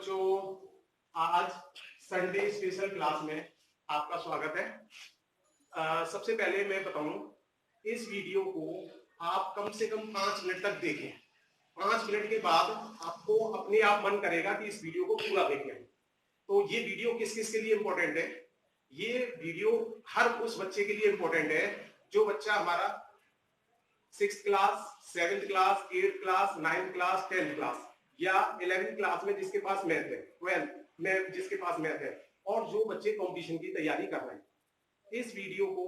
बच्चों, आज Sunday special class में आपका स्वागत है। सबसे पहले मैं बताऊं, इस वीडियो को आप कम से कम 5 मिनट तक देखें। 5 मिनट के बाद आपको अपने आप मन करेगा कि इस वीडियो को पूरा देखें। तो ये वीडियो किस किस के लिए इंपॉर्टेंट है? ये वीडियो हर उस बच्चे के लिए इंपॉर्टेंट है जो बच्चा हमारा 6th class, 7th class, 8th class, 9th class, 10th class या 11th क्लास में जिसके पास मैथ है, 12th में जिसके पास मैथ है, और जो बच्चे कंपटीशन की तैयारी कर रहे हैं। इस वीडियो को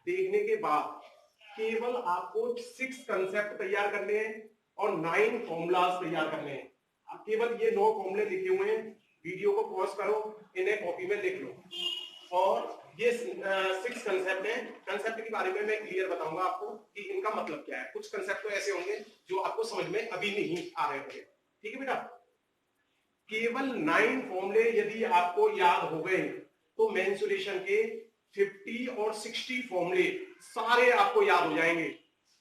देखने के बाद केवल आपको 6 कंसेप्ट तैयार करने हैं और 9 फॉर्मूलाज तैयार करने हैं। आप केवल ये 9 फॉर्मूले लिखे हुए हैं, वीडियो को पॉज करो, इन्हें कॉपी में लिख लो। और ये 6 कंसेप्ट हैं। कंसेप्ट के बारे में मैं क्लियर बताऊंगा आपको कि इनका मतलब क्या है। कुछ कंसेप्ट तो ऐसे होंगे जो आपको समझ में अभी नहीं आ रहे होंगे। ठीक है बेटा, केवल 9 फॉर्मूले यदि आपको याद हो गए तो मेंसुरेशन के 50 और 60 फॉर्मूले सारे आपको याद हो जाएंगे।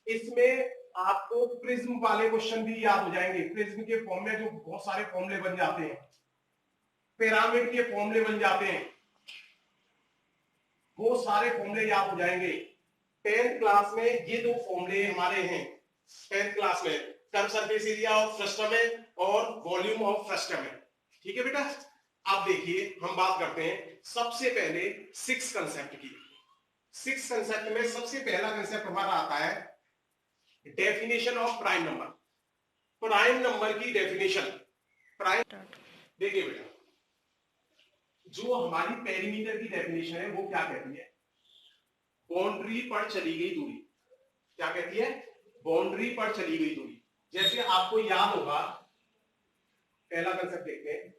इसमें आपको प्रिज्म वाले क्वेश्चन भी याद हो जाएंगे। प्रिज्म के फॉर्म में जो बहुत सारे फॉर्मूले बन जाते हैं, पिरामिड के फॉर्मूले बन जाते हैं, वो सारे फॉर्मूले याद हो जाएंगे। 10th क्लास में ये 2 फॉर्मूले हमारे हैं। 10th क्लास में curve surface area of frustum है और वॉल्यूम ऑफ फ्रस्टम है। ठीक है बेटा, अब देखिए हम बात करते हैं सबसे पहले 6 कंसेप्ट की। 6 कंसेप्ट में सबसे पहला कंसेप्ट हमारा आता है definition of prime number. Prime number की डेफिनेशन। प्राइम, देखिए बेटा, जो हमारी पेरीमीटर की डेफिनेशन है वो क्या कहती है? बाउंड्री पर चली गई दूरी। क्या कहती है? बाउंड्री पर चली गई दूरी। जैसे आपको याद होगा, पहला कंसेप्ट देखते हैं।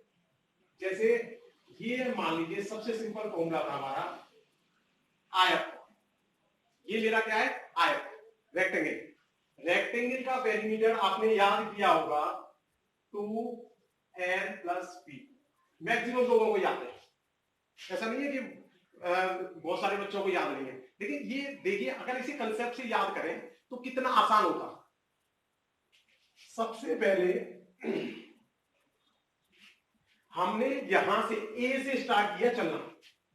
जैसे ये मान लीजिए सबसे सिंपल फॉर्मूला था हमारा आयत। ये मेरा क्या है? आयत, रेक्टेंगल। रेक्टेंगल का पेरीमीटर आपने याद किया होगा 2l + b। मैक्सिमम लोगों को याद है, ऐसा नहीं है कि बहुत सारे बच्चों को याद नहीं है। लेकिन ये देखिए, अगर इसे कंसेप्ट से याद करें तो कितना आसान होता। सबसे पहले हमने यहां से ए से स्टार्ट किया चलना,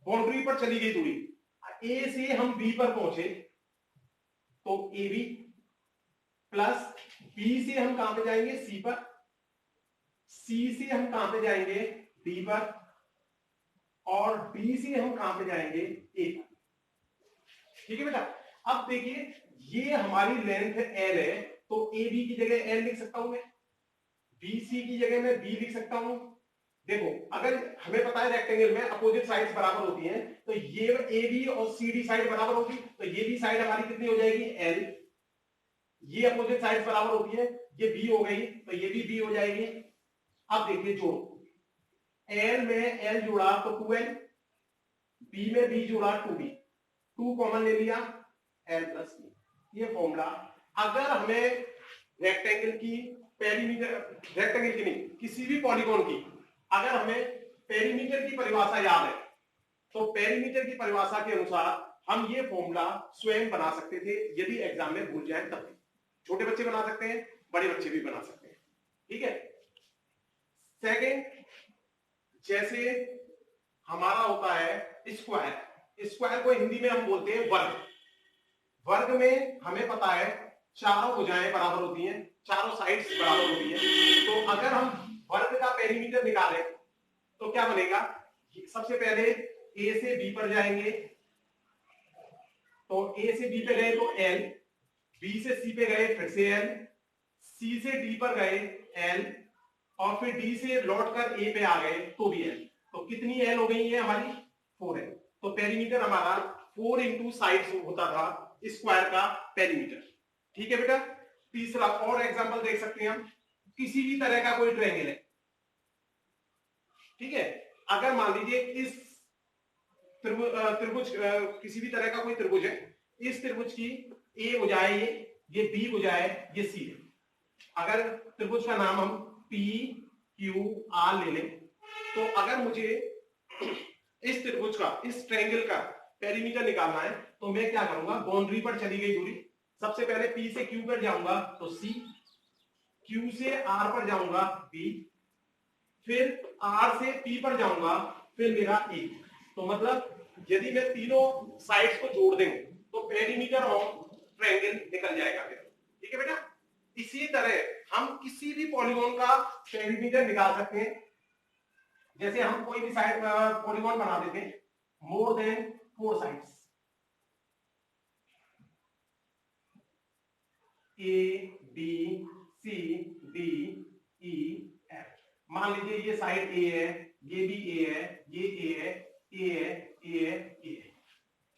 बाउंड्री पर चली गई दूरी। ए से हम बी पर पहुंचे तो ए बी प्लस बी से हम कहां पे जाएंगे? सी पर। सी से हम कहां पे जाएंगे? डी पर। और डी से हम कहां पे जाएंगे? ए पर। ठीक है बेटा, अब देखिए ये हमारी लेंथ एल है, तो ए बी की जगह एल लिख सकता हूं मैं, बी सी की जगह मैं बी लिख सकता हूं। देखो, अगर हमें पता है रेक्टेंगल में अपोजिट साइड्स बराबर होती हैं, तो ये ए बी और सी डी साइड बराबर होगी, तो ये भी साइड हमारी कितनी हो जाएगी? एल। ये अपोजिट साइड्स बराबर होती है, ये बी हो गई, तो ये भी बी हो जाएगी। अब देखिए जोड़ो, एल में एल जुड़ा तो 2l, बी में बी जुड़ा 2b, 2 कॉमन ले लिया, l + b। ये फॉर्मूला अगर हमें रेक्टेंगल की पेरीमीटर, रेक्टेंगल की नहीं, किसी भी पॉलीगॉन की अगर हमें पेरीमीटर की परिभाषा याद है तो पेरीमीटर की परिभाषा के अनुसार हम ये फॉर्मूला स्वयं बना सकते थे। यदि एग्जाम में भूल जाए तब छोटे बच्चे बना सकते हैं, बड़े बच्चे भी बना सकते हैं। ठीक है। सेकंड, जैसे हमारा होता है स्क्वायर। स्क्वायर को हिंदी में हम बोलते हैं वर्ग। वर्ग में हमें पता है चारों भुजाएं बराबर होती हैं, चारों साइड्स बराबर होती हैं। तो अगर हम वर्ग का पेरीमीटर निकालें तो क्या बनेगा? सबसे पहले ए से बी पर जाएंगे, तो ए से बी पे गए तो एल, बी से सी पे गए फिर से एल, सी से डी पर गए एल, और फिर डी से लौटकर ए पे आ गए तो भी एल। तो कितनी एल हो गई है हमारी? 4l। तो पेरीमीटर हमारा 4 इंटू साइड्स होता था स्क्वायर का पेरीमीटर। ठीक है बेटा। तीसरा और एग्जांपल देख सकते हैं हम, किसी भी तरह का कोई ट्रायंगल है, ठीक है। अगर मान लीजिए इस त्रिभुज, किसी भी तरह का कोई त्रिभुज है, इस त्रिभुज की ए भुजाएं ये बी भुजाएं ये सी है। अगर त्रिभुज का नाम हम पी क्यू आर ले लें, तो अगर मुझे इस त्रिभुज का, इस ट्रायंगल का पेरीमीटर निकालना है तो मैं क्या करूंगा? बाउंड्री पर चली गई दूरी, सबसे पहले पी से क्यू पर जाऊंगा तो सी, क्यू से आर पर जाऊंगा बी, फिर आर से पी पर जाऊंगा, फिर मेरा ए। तो मतलब यदि मैं तीनों साइड्स को जोड़ दूं तो पेरीमीटर ऑफ ट्रायंगल निकल जाएगा फिर। ठीक है बेटा। इसी तरह हम किसी भी पॉलीगॉन का पेरीमीटर निकाल सकते हैं। जैसे हम कोई भी साइड पॉलीगॉन बना देते हैं more than 4 sides, A B C D E F. मान लीजिए ये साइड ए है, ये भी ए है, ये ए है, ए है, ए है, ए है।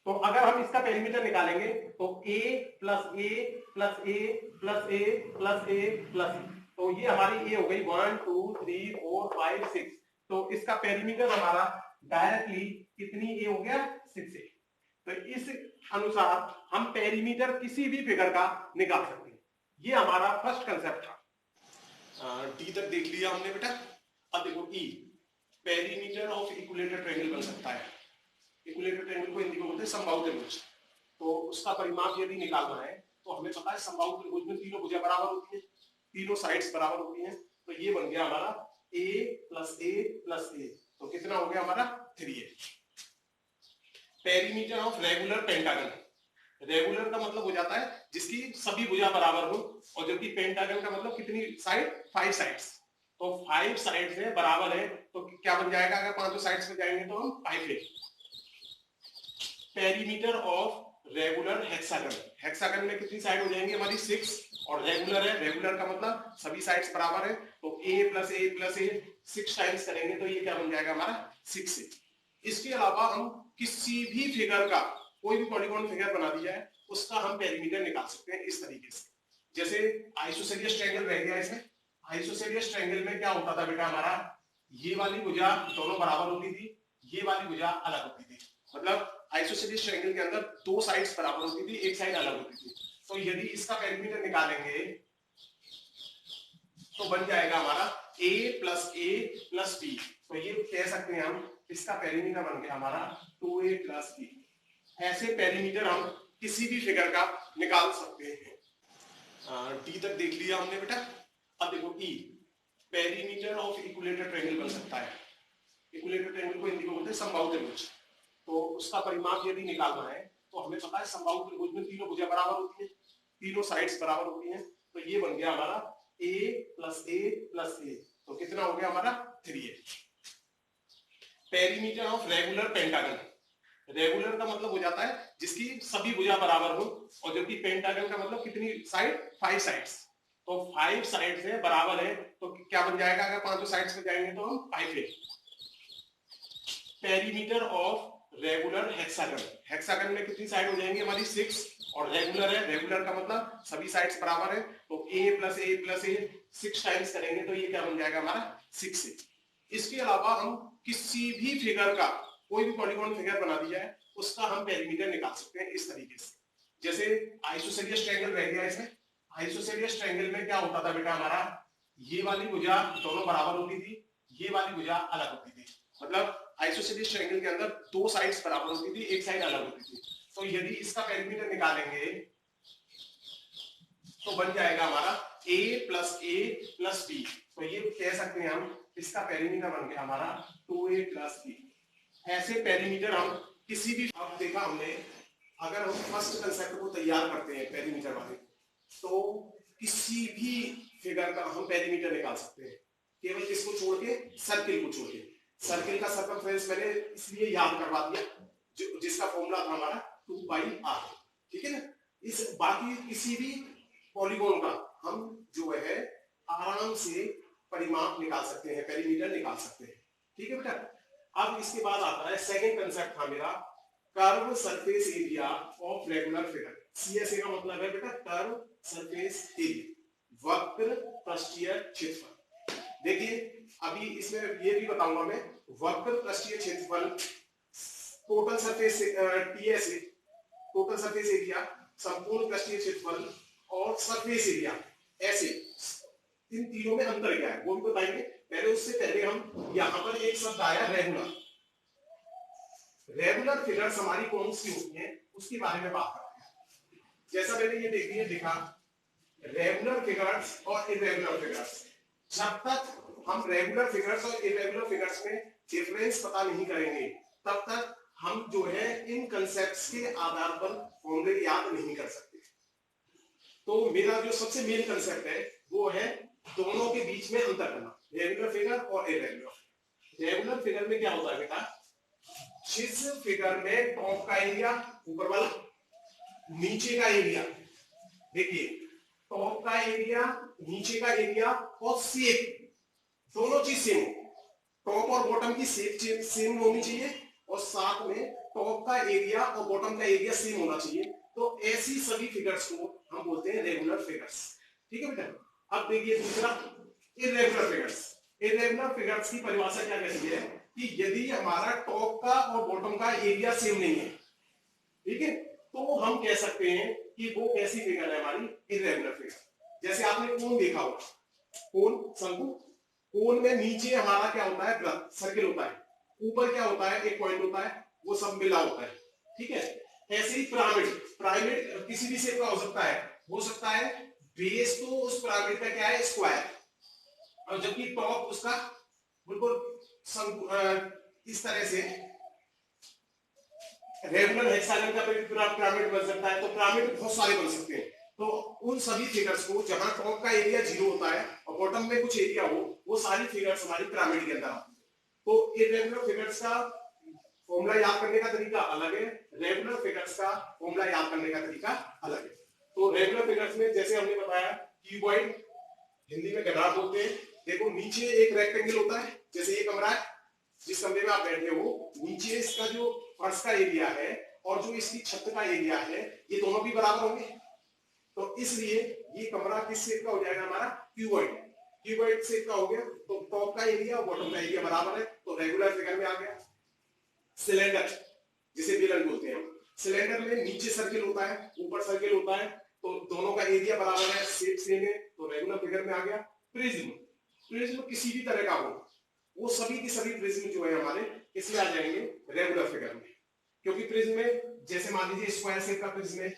तो अगर हम इसका पेरीमीटर निकालेंगे तो a plus A plus A plus A plus A plus a, तो ये हमारी ए हो गई 1 2 3 4 5 6। तो इसका पेरीमीटर हमारा डायरेक्टली कितनी ए हो गया 6 ए। तो इस अनुसार हम पेरीमीटर किसी भी फिगर का निकाल सकते हैं। ये हमारा फर्स्ट कंसेप्ट था। डी तक देख लिया हमने बेटा। अब देखो ई, पेरीमीटर ऑफ इक्विलेटरल ट्रायंगल बन सकता है। इक्विलेटरल ट्रायंगल को हिंदी में बोलते हैं समबाहु त्रिभुज। तो उसका परिमाप यदि निकालना है तो हमें पता है समबाहु त्रिभुज में तीनों भुजा बराबर होती है, तीनों साइड्स बराबर होती हैं। तो ये बन गया हमारा a plus A plus a, तो कितना हो गया हमारा 3a। Perimeter of regular pentagon, regular का मतलब हो जाता है जिसकी सभी भुजा बराबर हो, और जबकि पेंटागन का मतलब कितनी साइड 5 साइड्स। तो 5 साइड से बराबर है तो क्या बन जाएगा, अगर पांचों साइड्स पे जाएंगे तो हम 5a। Perimeter of regular hexagon, hexagon में कितनी साइड हो जाएंगी हमारी 6, और रेगुलर है, रेगुलर का मतलब सभी साइड्स बराबर है। तो a plus A plus A 6 times करेंगे तो ये क्या बन जाएगा हमारा 6a। इसके अलावा हम किसी भी फिगर का, कोई भी पॉलीगॉन फिगर बना दी जाए उसका हम पेरीमीटर निकाल सकते हैं इस तरीके से। जैसे आइसोसेलियस ट्रायंगल रह गया इसमें। आइसोसेलियस ट्रायंगल में क्या होता था बेटा हमारा, ये वाली भुजा दोनों बराबर होती थी, ये वाली भुजा अलग होती थी। मतलब आइसोसेलियस ट्रायंगल के अंदर 2 साइड्स बराबर होती थी, एक साइड अलग होती थी। तो यदि इसका पेरीमीटर निकालेंगे तो बन जाएगा हमारा a plus A plus B. तो ये कह सकते हैं हम इसका पेरीमीटर बन गया हमारा 2a प्लस बी। ऐसे पेरीमीटर हम किसी भी फिगर का निकाल सकते हैं। डी तक देख लिया हमने बेटा। अब देखो ई, पेरीमीटर ऑफ इक्विलेटरल ट्रायंगल बन सकता है। इक्विलेटरल ट्रायंगल को हिंदी में बोलते हैं समबाहु त्रिभुज। तो उसका परिमाप यदि निकालना है तो हमें पता है समबाहु त्रिभुज में तीनों भुजा बराबर होती है, तीनों साइड्स बराबर होती हैं। तो ये बन गया हमारा a plus A plus a, तो कितना हो गया हमारा 3a। Perimeter of regular pentagon, regular का मतलब हो जाता है जिसकी सभी भुजा बराबर हो, और जबकि पेंटागन का मतलब कितनी साइड 5 साइड्स। तो 5 साइड से बराबर है तो क्या बन जाएगा, अगर पांचों साइड्स पे जाएंगे तो हम 5a। Perimeter of regular hexagon, hexagon में कितनी साइड हो जाएंगी हमारी 6, और रेगुलर है, रेगुलर का मतलब सभी साइड्स बराबर है। तो a plus A plus A 6 times करेंगे तो ये क्या बन जाएगा हमारा 6a। इसके अलावा हम किसी भी फिगर का, कोई भी पॉलीगॉन फिगर बना दी जाए उसका हम पेरीमीटर निकाल सकते हैं इस तरीके से। जैसे आइसोसेलियस ट्रायंगल रह गया इसमें। आइसोसेलियस ट्रायंगल में क्या होता था बेटा हमारा, ये वाली भुजा दोनों बराबर होती थी, ये वाली भुजा अलग होती थी। मतलब आइसोसेलियस ट्रायंगल के अंदर 2 साइड्स बराबर होती थी, एक साइड अलग होती थी। तो यदि इसका पेरीमीटर निकालेंगे तो बन जाएगा हमारा a plus A plus B. तो ये कह सकते हैं हम इसका पेरीमीटर बन गया हमारा 2a प्लस बी। ऐसे पेरीमीटर हम किसी भी, अब देखा हमने, अगर हम फर्स्ट कंसेप्ट को तैयार करते हैं पेरीमीटर वाले, तो किसी भी फिगर का हम पेरीमीटर निकाल सकते हैं, केवल किसको छोड़ के, सर्किल को छोड़ के। सर्किल का सर्कमफ्रेंस मैंने इसलिए याद करवा दिया जिसका फॉर्मूला था हमारा 2πr। ठीक है ना। इस बाकी किसी भी पॉलीगॉन का हम जो है आराम से परिमाप निकाल सकते हैं, पेरीमीटर निकाल सकते हैं। ठीक है बेटा। अब इसके बाद आता है सेकंड कंसेप्ट था मेरा, curve surface area of regular figure. CSA का मतलब है बेटा कर्व सरफेस एरिया, वक्र पृष्ठीय क्षेत्रफल। देखिए अभी इसमें ये भी बताऊंगा मैं, वक्र पृष्ठीय क्षेत्रफल, total surface TSA, total surface area, संपूर्ण पृष्ठीय क्षेत्रफल और सरफेस एरिया, ऐसे इन तीनों में अंतर क्या है वो भी बताएंगे। पहले उससे पहले हम यहां पर एक शब्द आया रेगुलर। रेगुलर फिगर्स हमारी कौन सी होती हैं उसके बारे में बात करते हैं। जैसा मैंने ये देखिए लिखा, रेगुलर फिगर्स और इरेगुलर फिगर्स। जब तक हम रेगुलर फिगर्स और इरेगुलर फिगर्स में डिफरेंस पता नहीं करेंगे तब तक हम जो है इन कंसेप्ट्स के आधार पर फॉर्मूले याद नहीं कर सकते। तो मेरा जो सबसे मेन कंसेप्ट है वो है दोनों के बीच में अंतर करना, रेगुलर फिगर और इरेगुलर। रेगुलर फिगर में क्या होता है बेटा, जिस फिगर में टॉप का एरिया ऊपर वाला, नीचे का एरिया, देखिए टॉप का एरिया, नीचे का एरिया और शेप दोनों चीज सेम हो, टॉप और बॉटम की शेप सेम होनी चाहिए और साथ में टॉप का एरिया और बॉटम का एरिया सेम होना चाहिए। तो ऐसी सभी फिगर्स को हम बोलते हैं रेगुलर फिगर्स। ठीक है बेटा। अब देखिए दूसरा, इरेगुलर फिगर्स। इरेगुलर फिगर्स की परिभाषा क्या कहती है कि यदि हमारा टॉप का और बॉटम का एरिया सेम नहीं है, ठीक है, तो हम कह सकते हैं कि वो कैसी फिगर है, हमारी इरेगुलर फिगर। जैसे आपने कोन देखा होगा, कोन, शंकु, कोन में नीचे हमारा क्या होता है, वृत्त, सर्किल होता है, ऊपर क्या होता है, एक पॉइंट होता है, वो सब मिला होता है। ठीक है। ऐसे ही पिरामिड, पिरामिड किसी भी शेप का हो सकता है बेस तो उस पिरामिड का क्या है, स्क्वायर, और जबकि टॉप उसका बिल्कुल इस तरह से रेगुलर हेक्सागन का पिरामिड बन सकता है। तो पिरामिड बहुत सारे बन सकते हैं। तो उन सभी फिगर्स को जहां टॉप का एरिया 0 होता है और बॉटम में कुछ एरिया हो, वो सारी फिगर्स हमारी पिरामिड के अंदर आती है। तो इरेगुलर फिगर्स का फॉर्मूला याद करने का तरीका अलग है, रेगुलर फिगर्स का फॉर्मूला याद करने का तरीका अलग है। तो रेगुलर फिगर्स में जैसे हमने बताया क्यूबॉइड, हिंदी में गधा बोलते हैं। देखो नीचे एक रेक्टेंगल होता है, जैसे ये कमरा है, जिस कमरे में आप बैठे हो, नीचे इसका जो फर्श का एरिया है और जो इसकी छत का एरिया है, ये दोनों भी बराबर होंगे। तो इसलिए ये कमरा किस शेप का हो जाएगा, हमारा क्यूबॉइड। क्यूबॉइड शेप का हो गया, तो टॉप का एरिया और बॉटम का एरिया बराबर है, तो रेगुलर फिगर में आ गया। सिलेंडर, जिसे बेलन बोलते हैं, सिलेंडर में नीचे सर्किल होता है, ऊपर सर्किल होता है, तो दोनों का एरिया बराबर है, शेप सेम है, तो रेगुलर फिगर में आ गया। प्रिज्म, प्रिज्म किसी भी तरह का हो, वो सभी की सभी प्रिज्म जो है हमारे इसमें आ जाएंगे रेगुलर फिगर में। क्योंकि प्रिज्म में जैसे मान लीजिए स्क्वायर शेप का प्रिज्म है,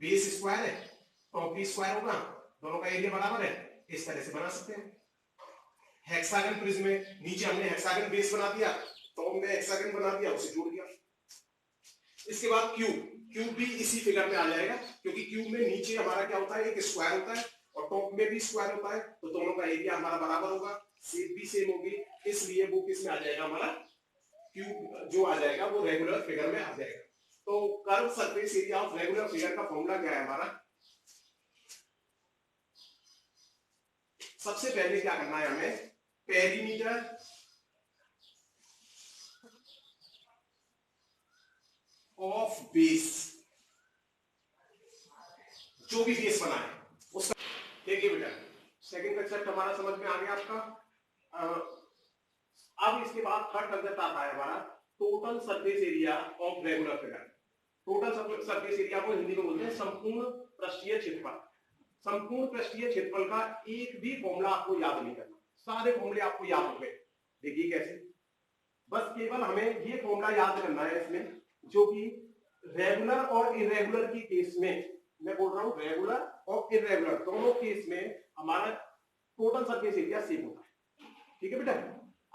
बेस स्क्वायर है, टॉप भी स्क्वायर होगा, दोनों का एरिया बराबर है, इस तरह से बना सकते हैं। हेक्सागन प्रिज्म में नीचे हमने हेक्सागन बेस बना दिया, टॉप में हेक्सागन बना दिया, उसे जोड़ दिया। इसके बाद क्यूब, क्यूब भी इसी फिगर में आ जाएगा, क्योंकि क्यूब में नीचे हमारा क्या होता है, एक स्क्वायर होता है और टॉप में भी स्क्वायर होता है, तो दोनों का एरिया हमारा बराबर होगा, शेप भी सेम होगी, इसलिए वो किस में आ जाएगा, हमारा क्यूब जो आ जाएगा वो रेगुलर फिगर में आ जाएगा। तो curve surface area of regular figure का फॉर्मूला क्या है हमारा, सबसे पहले क्या करना है हमें, पेरीमीटर ऑफ बेस, जो भी बेस बना है उसका। देखिए बेटा, सेकंड कंसेप्ट हमारा समझ में आ गया आपका। अब इसके बाद थर्ड कंसेप्ट आता है हमारा total surface area of regular figure. Total surface area को हिंदी में बोलते हैं संपूर्ण पृष्ठीय क्षेत्रफल। संपूर्ण पृष्ठीय क्षेत्रफल का एक भी फॉर्मूला आपको याद नहीं करना, सारे फॉर्मूले आपको याद हो गए। देखिए कैसे, बस केवल हमें ये फॉर्मूला याद करना है इसमें, जो कि रेगुलर और इरेगुलर की केस में, मैं बोल रहा हूं रेगुलर और इरेगुलर दोनों केस में हमारा टोटल सरफेस एरिया सेम होता है। ठीक है बेटा।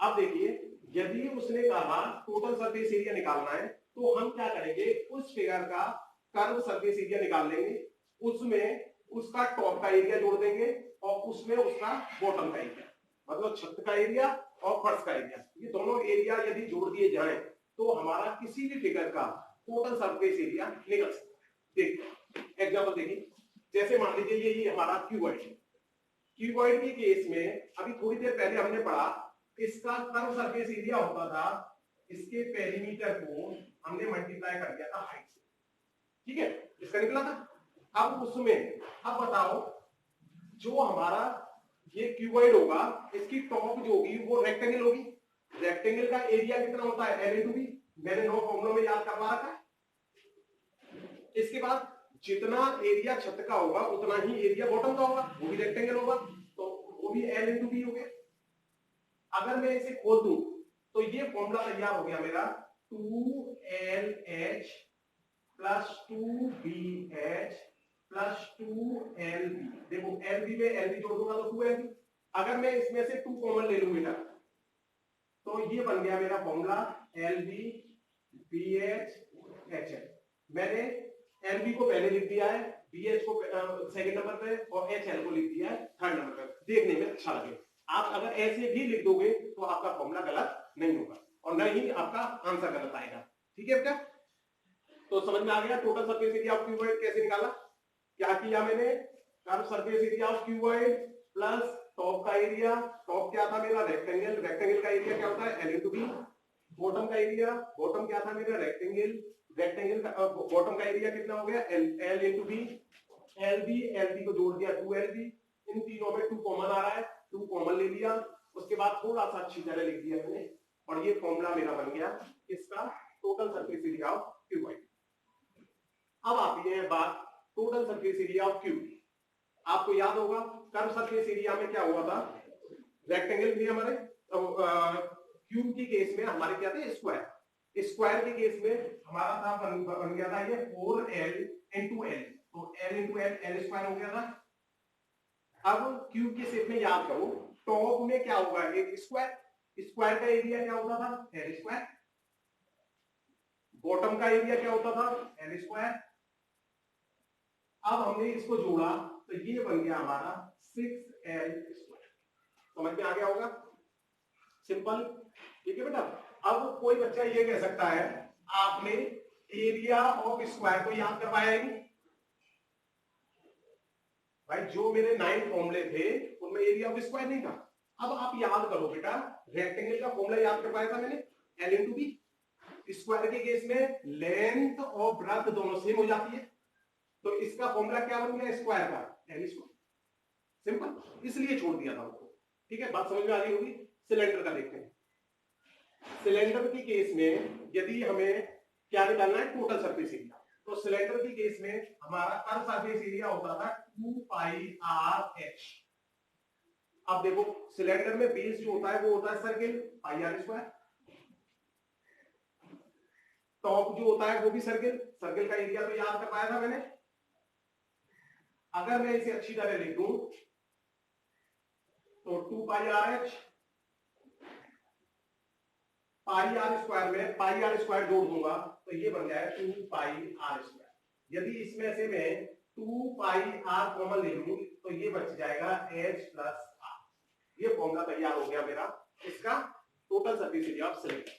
अब देखिए, यदि उसने कहा टोटल सरफेस एरिया निकालना है, तो हम क्या करेंगे, उस फिगर का कर्व सरफेस एरिया निकाल लेंगे, उसमें उसका टॉप का एरिया जोड़ देंगे और उसमें उसका बॉटम का एरिया, मतलब छत का एरिया और फर्श का एरिया, ये दोनों एरिया यदि जोड़ दिए जाएं तो हमारा किसी भी फिगर का टोटल सरफेस एरिया निकल सकता है। देखिए एग्जांपल देखिए, जैसे मान लीजिए ये हमारा क्यूबॉइड है। क्यूबॉइड के केस में अभी थोड़ी देर पहले हमने पढ़ा, इसका कर्व सरफेस एरिया होता था, इसके पेरीमीटर को हमने मल्टीप्लाई कर दिया था हाइट से, ठीक है, इसका निकला था। अब उसमें, अब बताओ, जो हमारा ये क्यूबॉइड होगा, इसकी टॉप जो होगी वो रेक्टेंगल होगी, रेक्टेंगल का एरिया कितना होता है, एल इंटू बी, मैंने 9 फॉर्मूलों में याद करवा रखा है। इसके बाद जितना एरिया छत का होगा उतना ही एरिया बॉटम का होगा, वो भी रेक्टेंगल होगा, तो वो भी एल इंटू बी हो गया। अगर मैं इसे खोल दूं तो ये फॉर्मूला तैयार हो गया मेरा, 2LH plus 2BH plus 2LB। देखो LB में LB जोड़ दूंगा तो 2LB, अगर मैं इसमें से 2 कॉमन ले लूं बेटा, तो ये बन गया मेरा फॉर्मूला LB BH HL। मैंने LB को पहले लिख दिया है, BH को सेकंड नंबर पे और HL को लिख दिया है थर्ड नंबर पे, देखने में अच्छा लगे। आप अगर ऐसे भी लिख दोगे तो आपका फॉर्मूला गलत नहीं होगा और न ही आपका आंसर गलत आएगा। ठीक है बेटा, तो समझ में आ गया total surface area of cuboid कैसे निकाला। क्या किया मैंने, curve surface area of cuboid plus top का एरिया, टॉप क्या था मेरा रेक्टेंगल, रेक्टेंगल का एरिया क्या होता है L इंटू बी, बॉटम का एरिया, बॉटम क्या था मेरा रेक्टेंगल, रेक्टेंगल का बॉटम का एरिया कितना हो गया L इंटू बी, LB को जोड़ दिया 2LB, इन तीनों में 2 कॉमन आ रहा है, 2 कॉमन ले लिया, उसके बाद थोड़ा सा अच्छी तरह लिख दिया मैंने और ये फॉर्मूला मेरा बन गया इसका total surface area of cuboid. अब आती है बात total surface area of cube. आपको याद होगा कर्व सरफेस एरिया में क्या हुआ था, रेक्टेंगल भी हमारे क्यूब की केस में हमारे क्या थे स्क्वायर, स्क्वायर के केस में हमारा था बन गया था ये 4L इंटू L, तो L इंटू L स्क्वायर हो गया था। अब क्यूब के शेप में याद करो टॉप में क्या होगा एक स्क्वायर, स्क्वायर का एरिया क्या होता था L स्क्वायर, बॉटम का एरिया क्या होता था L स्क्वायर। अब हमने इसको जोड़ा तो ये बन गया हमारा 6L स्क्वायर। समझ में आ गया होगा, सिंपल। ठीक है बेटा, अब कोई बच्चा ये कह सकता है आपने एरिया ऑफ स्क्वायर को याद कर पाया नहीं भाई, जो मेरे 9 फॉर्मूले थे उनमें एरिया ऑफ स्क्वायर नहीं था। अब आप याद करो बेटा, रेक्टेंगल का फॉर्मूला याद कर पाया था मैंने L इंटू बी, स्क्वायर के केस में लेंथ और ब्रेड्थ दोनों सेम हो जाती है, तो इसका फॉर्मूला क्या बन गया स्क्वायर का L स्क्वायर, सिंपल, इसलिए छोड़ दिया था उसको। ठीक है, बात समझ में आ रही होगी। सिलेंडर का देखते हैं, सिलेंडर की केस में यदि हमें क्या निकालना है टोटल सरफेस एरिया, तो सिलेंडर की केस में हमारा कर्व सरफेस एरिया होता था 2πRh। अब देखो सिलेंडर में बेस जो होता है वो होता है सर्किल πr², टॉप जो होता है वो भी सर्किल, सर्किल का एरिया तो याद कर पाया था मैंने। अगर मैं इसे अच्छी तरह लिख दूं तो 2πRh, πr² में πr² जोड़ दूंगा तो ये बन जाएगा 2πr²। यदि इसमें से मैं 2πr कॉमन ले लूं तो ये बच जाएगा h प्लस r। ये फॉर्मूला तैयार हो गया मेरा इसका total surface area of cylinder.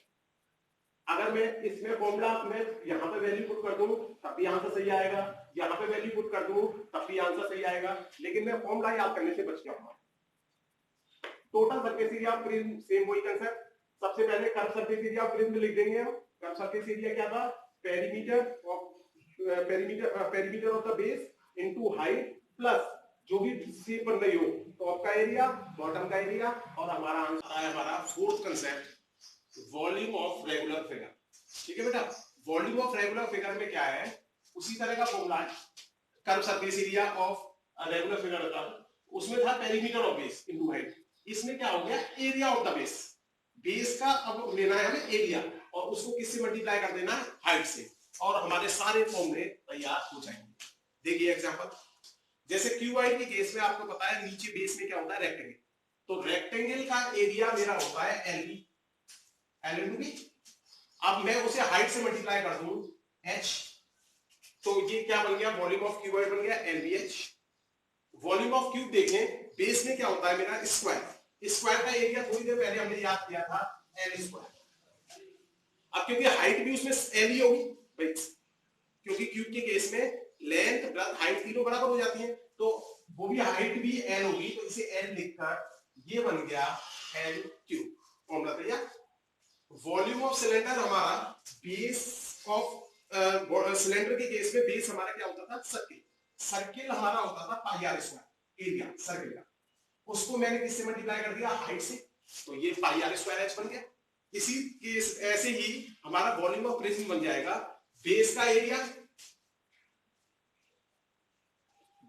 अगर मैं इसमें फॉर्मूला में यहां पे वैल्यू पुट कर दूं तब भी आंसर सही आएगा, यहां पे वैल्यू पुट कर दूं तब भी आंसर सही आएगा, लेकिन मैं फॉर्मूला याद करने से बच जाऊंगा। Total surface area of prism same वही कांसेप्ट, सबसे पहले curve surface area of prism लिख देंगे हम। कर्व सरफेस एरिया क्या था, perimeter of the base into height plus जो भी शेप बन रही हो, टॉप का एरिया, बॉटम का एरिया, और हमारा आंसर आया हमारा fourth concept volume of regular figure. ठीक है बेटा, वॉल्यूम ऑफ रेगुलर फिगर में क्या है, उसी तरह का फॉर्मूला है curve surface area of regular figure का, उसमें था perimeter of base into height, इसमें क्या हो गया area of the base. Base का अब लेना है हमें एरिया और उसको किससे मल्टीप्लाई कर देना है हाइट से, और हमारे सारे फॉर्मूले तैयार हो जाएंगे। देखिए एग्जांपल, जैसे क्यूबॉइड के केस में आपको पता है नीचे बेस में क्या होता है रेक्टेंगल, तो रेक्टेंगल का एरिया मेरा होता है LB, L इंटू बी। अब मैं उसे हाइट से मल्टीप्लाई कर दूं h, तो ये क्या बन गया वॉल्यूम ऑफ क्यूबॉइड बन गया LBH। वॉल्यूम ऑफ क्यूब देखें, बेस में क्या होता है मेरा स्क्वायर, स्क्वायर का एरिया थोड़ी देर पहले हमने याद किया था L स्क्वायर। अब क्योंकि हाइट भी उसमें L ही होगी भाई, क्योंकि क्यूब के केस में लेंथ प्लस हाइट तीनों बराबर हो जाती है, तो वो भी हाइट भी L होगी, तो इसे L लिखकर ये बन गया L क्यूब। फॉर्मूला तैयार। वॉल्यूम ऑफ सिलेंडर हमारा बेस ऑफ सिलेंडर के केस में बेस हमारा क्या होता था सर्किल, सर्किल हमारा होता था πr², एरिया सर्किल का, उसको मैंने किससे मल्टीप्लाई कर दिया हाइट से, तो ये πr²h बन गया। इसी केस ऐसे ही हमारा वॉल्यूम ऑफ प्रिज्म बन जाएगा बेस का एरिया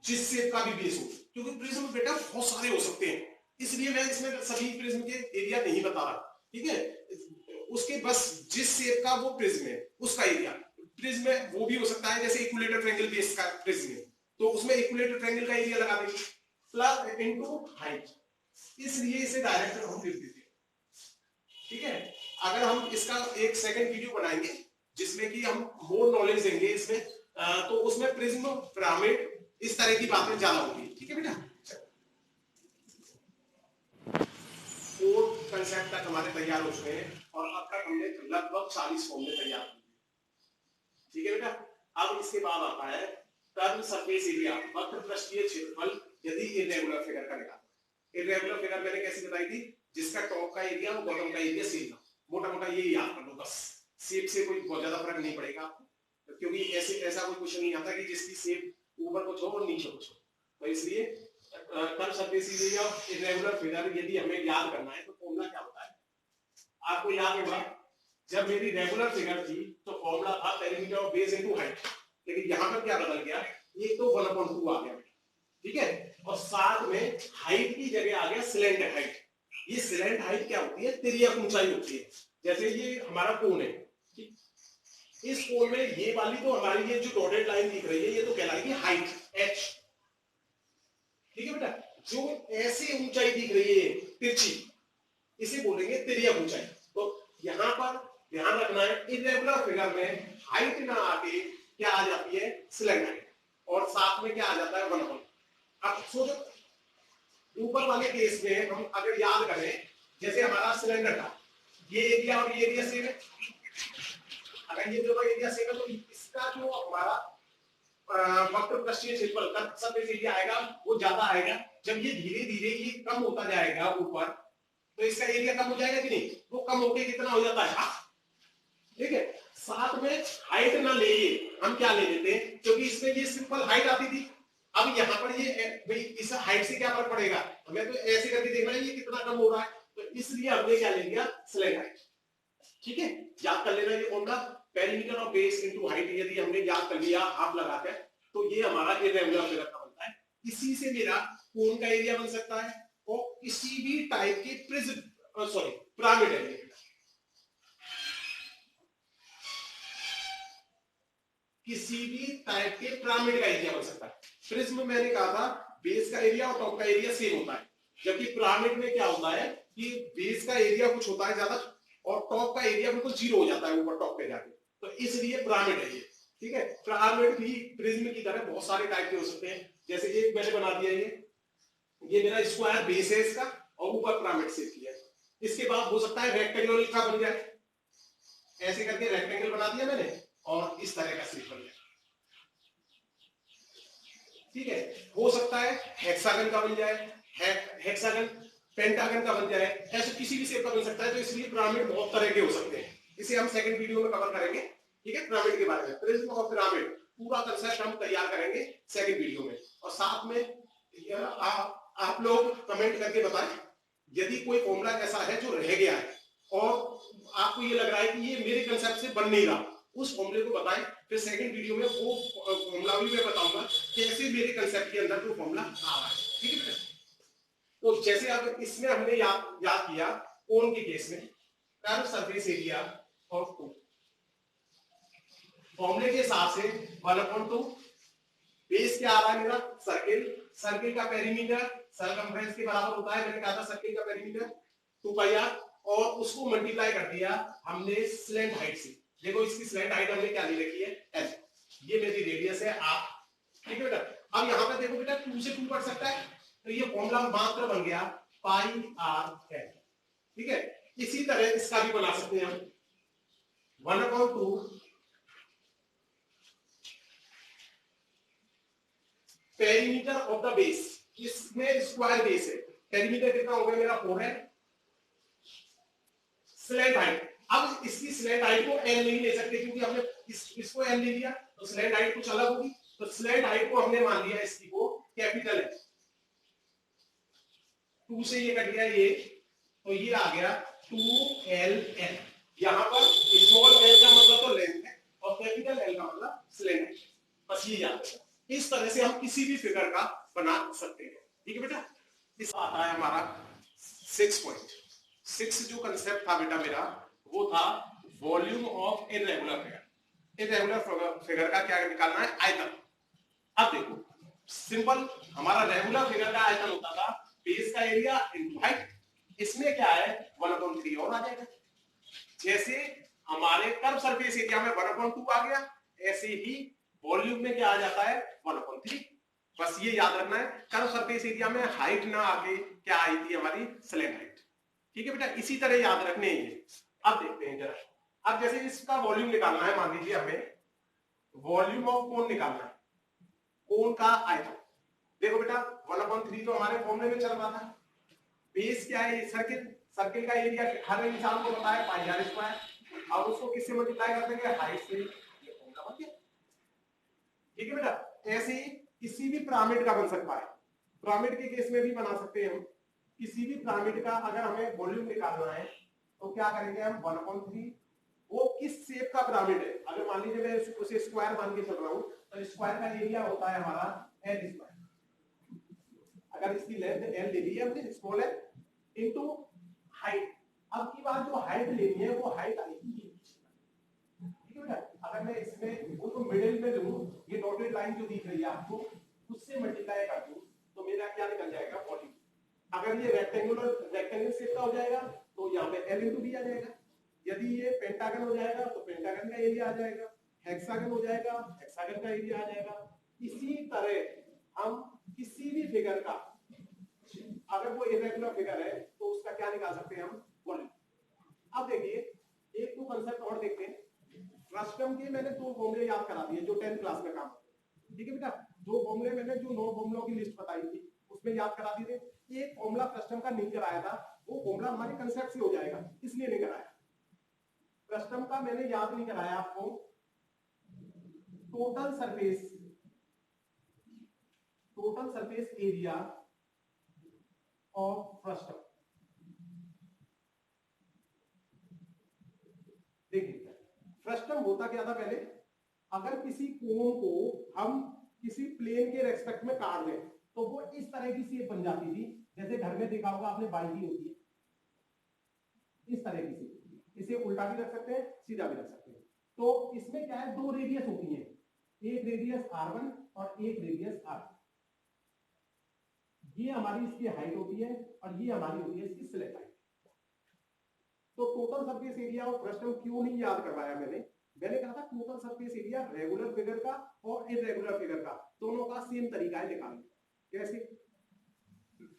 जिस शेप का भी बेस हो, क्योंकि प्रिज्म बेटा बहुत सारे हो सकते हैं, इसलिए मैं इसमें सभी प्रिज्म के एरिया नहीं बता रहा। ठीक है, उसके बस जिस शेप का वो प्रिज्म है उसका एरिया, प्रिज्म में वो भी हो सकता है जैसे इक्विलेटर ट्रायंगल बेस का प्रिज्म है, तो उसमें इक्विलेटर ट्रायंगल का एरिया लगा देंगे प्लस इनटू हाइट। इसलिए इसे डायरेक्ट हम लिख देते हैं। ठीक है, अगर हम इसका एक सेकंड वीडियो बनाएंगे जिसमें कि हम मोर नॉलेज देंगे इसमें, तो उसमें प्रिज्म, पिरामिड, इस तरह की बातें ज्यादा होंगी। ठीक है बेटा, 4 कंसेप्ट तक हमारे तैयार हो चुके हैं और अब तक हमने लगभग 40 फॉर्मूले तैयार किए। ठीक है बेटा, अब इसके बाद आता है कर्व सरफेस एरिया, वक्र पृष्ठीय क्षेत्रफल यदि इरेगुलर फिगर का निकालना। इरेगुलर फिगर मैंने कैसे बताई थी, जिसका टॉप का एरिया और बॉटम का एरिया सेम ना, मोटा मोटा ये याद कर लो बस। शेप से कोई बहुत ज्यादा फर्क नहीं पड़ेगा आपको, क्योंकि ऐसा कोई क्वेश्चन नहीं आता कि जिसकी शेप ऊपर कुछ हो और नीचे कुछ हो। तो इसलिए curve surface area irregular figure यदि हमें याद करना है तो फॉर्मूला क्या होता है, आपको याद होगा जब मेरी रेगुलर फिगर थी तो फॉर्मूला था perimeter of base into height, लेकिन यहां पर क्या बदल गया, ये तो 1/2 आ गया। ठीक है, और साथ में हाइट की जगह आ गया स्लैंट हाइट। ये स्लैंट हाइट क्या होती है, तिर्यक ऊंचाई होती है। जैसे ये हमारा कोण है, इस कोण में ये वाली तो हमारी ये जो डॉटेड लाइन दिख रही है ये तो कहलाएगी हाइट h। ठीक है बेटा, जो ऐसे ऊंचाई दिख रही है तिरछी, इसे बोलेंगे तिर्यक ऊंचाई। तो यहां पर ध्यान रखना है, इरेगुलर फिगर में हाइट ना आके क्या आ जाती है, स्लैंट हाइट, और साथ में क्या आ जाता है 1/2। अब सोचो ऊपर वाले केस में हम अगर याद करें, जैसे हमारा सिलेंडर था, ये एरिया और ये एरिया सेम है, अगर ये दोनों एरिया सेम है तो इसका जो हमारा वक्र पृष्ठीय क्षेत्रफल का सरफेस एरिया आएगा वो ज्यादा आएगा। जब ये धीरे धीरे ये कम होता जाएगा ऊपर, तो इसका एरिया कम हो जाएगा कि नहीं, वो कम होके कितना हो जाता है। ठीक है, साथ में हाइट ना लेके हम क्या ले लेते हैं, क्योंकि इसमें ये सिंपल हाइट आती थी। अब यहाँ पर ये भाई इस हाइट से क्या फर्क पड़ेगा, हमें तो ऐसे करके देखना है ये कितना कम हो रहा है, तो इसलिए हमने क्या ले लिया, स्लैंट हाइट। ठीक है, याद कर लेना ये formula, perimeter of base into height यदि हमने याद कर लिया हाफ लगाकर, तो ये हमारा इरेगुलर फिगर का बनता है। इसी से मेरा कोण का एरिया बन सकता है और किसी भी टाइप के प्रिज्म सॉरी पिरामिड है, किसी भी टाइप के पिरामिड का एरिया बन सकता है। प्रिज्म मैंने कहा था बेस का एरिया और टॉप का एरिया सेम होता है, जबकि पिरामिड में क्या होता है कि बेस का एरिया कुछ होता है ज्यादा और टॉप का एरिया बिल्कुल 0 हो जाता है ऊपर टॉप पे जाके, तो इसलिए पिरामिड है ये। ठीक है, पिरामिड भी प्रिज्म की तरह बहुत सारे टाइप के हो सकते हैं। जैसे एक मैंने बना दिया, ये मेरा स्क्वायर बेस है इसका और ऊपर पिरामिड शेप किया है। इसके बाद हो सकता है रेक्टेंगल का बन जाए, ऐसे करके रेक्टेंगल बना दिया मैंने और इस तरह का शेप बन जाए। ठीक है, हो सकता है हेक्सागन का बन जाए, हेक्सागन पेंटागन का बन जाए, ऐसे किसी भी शेप का बन सकता है। तो इसलिए पिरामिड बहुत तरह के हो सकते हैं, इसे हम सेकंड वीडियो में कवर करेंगे। ठीक है, पिरामिड के बारे में, प्रिज्म और पिरामिड पूरा कंसेप्ट हम तैयार करेंगे सेकंड वीडियो में। और साथ में आप लोग कमेंट करके बताएं यदि कोई फॉर्मूला ऐसा है जो रह गया है और आपको ये लग रहा है कि ये मेरे कंसेप्ट से बन नहीं रहा, उस फॉर्मूले को बताएं। फिर सेकंड वीडियो में वो फॉर्मूला भी मैं बताऊंगा कैसे मेरे कंसेप्ट के अंदर वो फॉर्मूला आ रहा है। ठीक है, तो जैसे अब इसमें हमने याद किया कोण के केस में कर्व सरफेस एरिया और फॉर्मूले के हिसाब से 1/2 बेस क्या आ रहा है मेरा, सर्किल, सर्किल का पेरीमीटर सरकमफ्रेंस के बराबर होता है। मैंने कहा था सर्किल का पेरीमीटर 2πr, और उसको मल्टीप्लाई कर दिया हमने स्लैंट हाइट से। देखो इसकी स्लैंट हाइट हमने क्या ली रखी है, l, ये मेरी रेडियस है r। ठीक है बेटा, अब यहाँ पे देखो बेटा 2 से 2 बढ़ सकता है, तो ये फॉर्मूला मात्र बन गया πr। ठीक है, इसी तरह इसका भी बना सकते हैं हम 1/2 पेरीमीटर ऑफ द बेस। इसमें स्क्वायर बेस है, पेरीमीटर कितना हो गया मेरा 4 है, स्लैंट हाइट, अब इसकी स्लैंट हाइट को एल नहीं ले सकते क्योंकि हमने इसको एल ले लिया तो स्लैंट हाइट कुछ अलग होगी, तो स्लैंट हाइट को हमने मान लिया इसकी को कैपिटल है, 2 से ये कट गया ये, तो ये आ गया 2LL। यहां पर स्मॉल l का मतलब तो लेंथ है और कैपिटल L का मतलब स्लैंट है, बस ये याद रखना। इस तरह से हम किसी भी फिगर का बना सकते हैं। ठीक है बेटा, इस आता है हमारा 6.6 जो कंसेप्ट था बेटा मेरा वो था volume of irregular figure. Irregular figure का क्या निकालना है, आयतन। अब देखो सिंपल हमारा रेगुलर फिगर का आयतन होता था बेस का एरिया इनटू हाइट, इसमें क्या है 1/3 और आ जाएगा। जैसे हमारे कर्व सरफेस एरिया में 1/2 आ गया, ऐसे ही वॉल्यूम में क्या आ जाता है 1/3। बस ये याद रखना है, कर्व सरफेस एरिया में हाइट ना आके क्या आई थी हमारी स्लैब हाइट। ठीक है बेटा, इसी तरह याद रखने हैं। अब देखते हैं जरा, अब जैसे इसका वॉल्यूम निकालना है, मान लीजिए हमें वॉल्यूम ऑफ कोन निकालना है, कोन का आयतन। देखो बेटा 1/3 तो हमारे फॉर्मूले में चल रहा था। बेस क्या है, सर्किल, सर्किल का एरिया हर इंसान को पता है पाई आर स्क्वायर। अब उसको किससे मल्टीप्लाई कर देंगे, हाइट से। ये फॉर्मूला बन गया। ठीक है बेटा, ऐसे ही किसी भी पिरामिड का बन सकता है, पिरामिड के केस में भी बना सकते हैं हम। किसी भी पिरामिड का अगर हमें वॉल्यूम निकालना है तो क्या करेंगे हम 1/3। वो किस शेप का पिरामिड है, अगर मान लीजिए मैं उसे स्क्वायर मान के चल रहा हूं तो स्क्वायर का एरिया होता है हमारा एल स्क्वायर। अगर इसकी लेंथ एल ले ली है हमने, स्मॉल एल, इनटू हाइट। अब की बात जो हाइट लेनी है वो हाइट आएगी, ठीक है बेटा। अगर मैं इसमें वो तो मिडिल में लूं, ये डॉटेड लाइन जो दिख रही है आपको, उससे मल्टीप्लाई कर दूं तो मेरा क्या निकल जाएगा 40। अगर ये रेक्टेंगल शेप का हो जाएगा तो यहाँ पे एल इंटू बी आ जाएगा। यदि ये पेंटागन हो जाएगा तो पेंटागन का एरिया आ जाएगा, हेक्सागन हो जाएगा हेक्सागन का एरिया आ जाएगा। इसी तरह हम किसी भी फिगर का, अगर वो इरेगुलर फिगर है तो उसका क्या निकाल सकते हैं हम, वॉल्यूम। अब देखिए एक तो कांसेप्ट और देखते हैं। फ्रस्टम के मैंने 2 फॉर्मूले याद करा दिए जो 10th क्लास में काम, ठीक है बेटा। 2 फॉर्मूले मैंने जो 9 फॉर्मूलों की लिस्ट बताई थी उसमें याद करा दिए थे। एक फॉर्मूला फ्रस्टम का नहीं कराया था, वो फॉर्मूला हमारे कांसेप्ट से हो जाएगा इसलिए नहीं कराया। फ्रस्टम का मैंने याद नहीं कराया आपको, total surface area of frustum. देखिए फ्रस्टम होता क्या था पहले, अगर किसी कोन को हम किसी प्लेन के रेस्पेक्ट में काट लें तो वो इस तरह की शेप बन जाती थी। जैसे घर में देखा होगा आपने, बाल्टी होती है इस तरह की शेप, इसे उल्टा भी रख सकते हैं सीधा भी रख सकते हैं। तो इसमें क्या है, 2 रेडियस होती है, एक रेडियस r1 और एक रेडियस r। ये हमारी इसकी हाइट होती है और ये हमारी होती है इसकी स्लैब हाइट। तो total surface area of frustum क्यों नहीं याद करवाया मैंने कहा था total surface area regular figure का और इरेगुलर फिगर का दोनों का सेम तरीका है निकालने का। कैसे,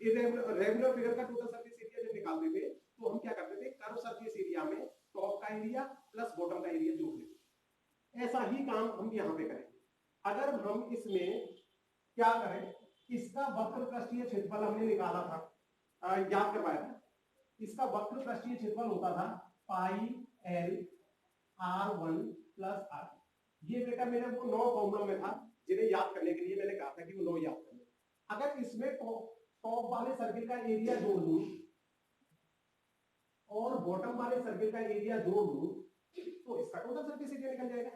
रेगुलर फिगर का टोटल सरफेस एरिया जब निकालते थे तो हम क्या करते थे, कर्व सरफेस एरिया में टॉप का एरिया प्लस बॉटम का एरिया जोड़ लेते। ऐसा ही काम हम यहाँ पे करेंगे। अगर हम इसमें क्या करें, इसका वक्र पृष्ठीय क्षेत्रफल हमने निकाला था, याद करवाया था। इसका वक्र पृष्ठीय क्षेत्रफल होता था pi L r1 plus r। ये बेटा मेरे वो 9 फॉर्मूलों में था जिन्हें याद करने के लिए मैंने कहा था कि वो 9 याद करने। अगर इसमें टॉप वाले सर्किल का एरिया जोड़ लूं और बॉटम वाले सर्किल का एरिया जोड़ लूं तो इसका टोटल सरफेस एरिया निकल जाएगा।